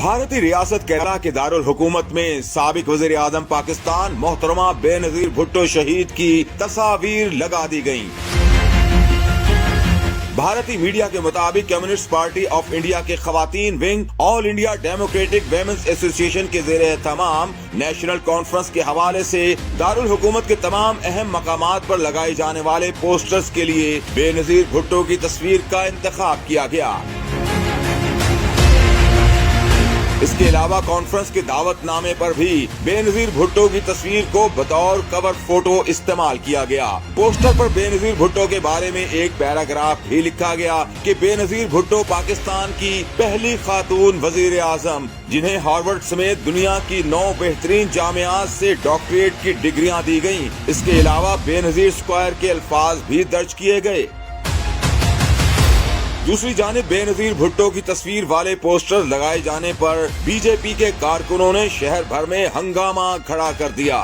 भारतीय रियासत केरला के दारुल हुकूमत में साबिक वज़ीर आज़म पाकिस्तान मोहतरमा बेनज़ीर भुट्टो शहीद की तस्वीर लगा दी गयी। भारतीय मीडिया के मुताबिक कम्युनिस्ट पार्टी ऑफ इंडिया के खवातीन wing All India Democratic Women's Association के ज़ेरे तमाम नेशनल कॉन्फ्रेंस के हवाले से दारुल हुकूमत के तमाम अहम मकामात पर लगाए जाने वाले पोस्टर्स के लिए बेनज़ीर भुट्टो की तस्वीर का इंतखाब किया गया। इसके अलावा कॉन्फ्रेंस के दावतनामे पर भी बेनज़ीर भुट्टो की तस्वीर को बतौर कवर फोटो इस्तेमाल किया गया। पोस्टर पर बेनज़ीर भुट्टो के बारे में एक पैराग्राफ भी लिखा गया कि बेनज़ीर भुट्टो पाकिस्तान की पहली खातून वज़ीर आज़म जिन्हें हार्वर्ड समेत दुनिया की 9 बेहतरीन जामियात से डॉक्टरेट की डिग्रियां दी गयी। इसके अलावा बेनज़ीर स्क्वायर के अल्फाज भी दर्ज किए गए। दूसरी जानिब बेनज़ीर भुट्टो की तस्वीर वाले पोस्टर लगाए जाने पर बीजेपी के कारकुनों ने शहर भर में हंगामा खड़ा कर दिया।